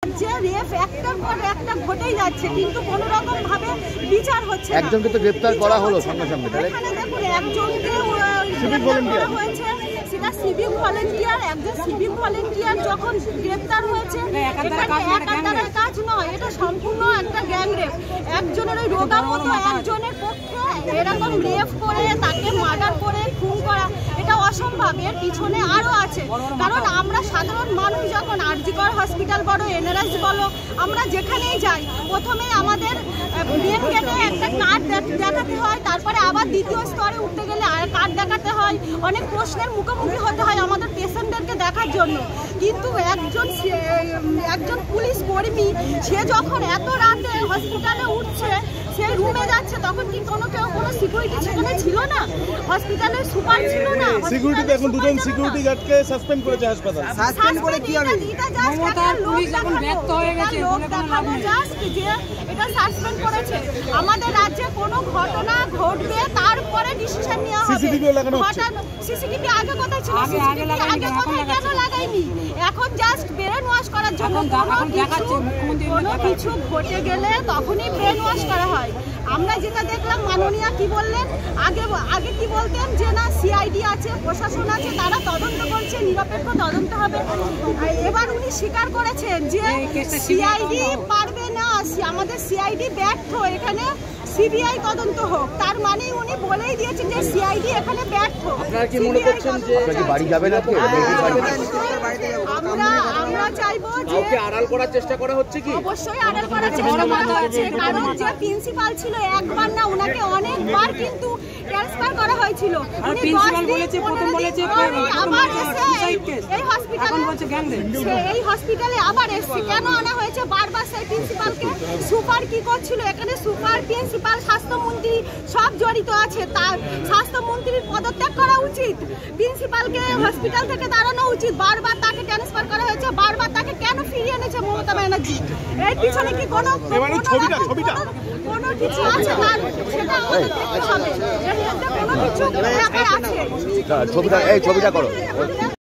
যে রেপ একটার পর একটা ঘটেই যাচ্ছে, কিন্তু কোনো রকম ভাবে বিচার হচ্ছে না। একজনকে তো গ্রেফতার করা হলো সঙ্গে সঙ্গে। এখানে দেখুন একজনকে গ্রেফতার হয়েছে, সেটা সিভিক ভলেন্টিয়ার। একজন সিভিক ভলেন্টিয়ার যখন গ্রেফতার হয়েছে, একাধারে কাজ নয়, এটা সম্পূর্ণ একটা গ্যাং রেপ। একজনের ওই রোগা মতো একজনের পক্ষে এরকম রেপ করে তাকে মার্ডার করে খুন করা এটা অসম্ভব। এর পিছনে আরো আছে, কারণ আমরা সাধারণ মানুষ যখন আরজিকর হসপিটাল বলো, এনআরএস বলো, আমরা যেখানেই যাই প্রথমে আমাদের মেন গেটে একটা কার্ড দেখাতে হয়, তারপরে আবার দ্বিতীয় স্তরে উঠতে গেলে আর কার্ড দেখাতে হয়। অনেক প্রশ্নের মুখোমুখি হতে হয় আমাদের পেশেন্টদেরকে দেখার জন্য। কিন্তু একজন পুলিশ কর্মী সে যখন এত রাতে হসপিটালে উঠছে, সেই রুমে যাচ্ছে, তখন কি কোনো সিকিউরিটি সেখানে ছিল না? হসপিটালের সুপার ছিল না? সিকিউরিটি এখন দুজন সিকিউরিটি গার্ডকে সাসপেন্ড করেছে হাসপাতাল। সাসপেন্ড করে কি হবে? মমতার পুলিশ এখন ব্যর্থ হয়ে গেছে বলে কোনো লাভ নেই। জাস্ট যে এটা সাসপেন্ড করেছে, আমাদের রাজ্যে কোনো ঘটনা ঘটবে তারপরে ডিসিশন নেওয়া হবে। সিসিটিভি লাগানো হচ্ছে। সিসিটিভি আগে কথা ছিল, সিসিটিভি আগে কথা কেন লাগাইনি? এখন জাস্ট ব্রেন ওয়াশ করার জন্য। কোনো কিছু ঘটে গেলে তখনই ব্রেন ওয়াশ করা হয়। আমরা যেটা দেখলাম, মাননীয়া কি বললেন, আগে কি বলতেন যে না সিআইডি আছে, প্রশাসন আছে, তারা তদন্ত করছে, নিরপেক্ষ তদন্ত হবে। এবার উনি স্বীকার করেছেন যে সিআইডি পারবে না, আমাদের সিআইডি ব্যর্থ, এখানে সিবিআই তদন্ত হোক। তার মানে উনি বলেই দিয়েছেন যে সিআইডি এখানে ব্যর্থ। আপনারা কি মনে করছেন যে বাড়ি যাবে না? আমরা চাইবো যে আড়াল করার চেষ্টা করা হচ্ছে কি? অবশ্যই আড়াল করার চেষ্টা করা হচ্ছে, কারণ যে প্রিন্সিপাল ছিল একবার না, ওনাকে অনেকবার কিন্তু ট্রান্সফার করা হয়েছিল। উনি প্রিন্সিপাল বলেছে, প্রথম বলেছে আবার এসে এই হসপিটালে আবার এসে কেন আনা হয়েছে বারবার সেই প্রিন্সিপালকে? সুপার কি করছিল এখানে? সুপার, প্রিন্সিপাল, স্বাস্থ্যমন্ত্রী সব জড়িত আছে। তার স্বাস্থ্যমন্ত্রীর পদত্যাগ করা উচিত, প্রিন্সিপালকে হসপিটাল থেকে দাঁড়ানো উচিত। বারবার তাকে ট্রান্সফার করা হয়েছে, বারবার তাকে কেন ফিরিয়ে এনেছে মমতা ব্যানার্জি? এর পিছনে কি কোনো কিছু আছে? তার সেটা আমাদের দেখতে হবে। এর মধ্যে কোনো কিছু আছে। ছবিটা করো।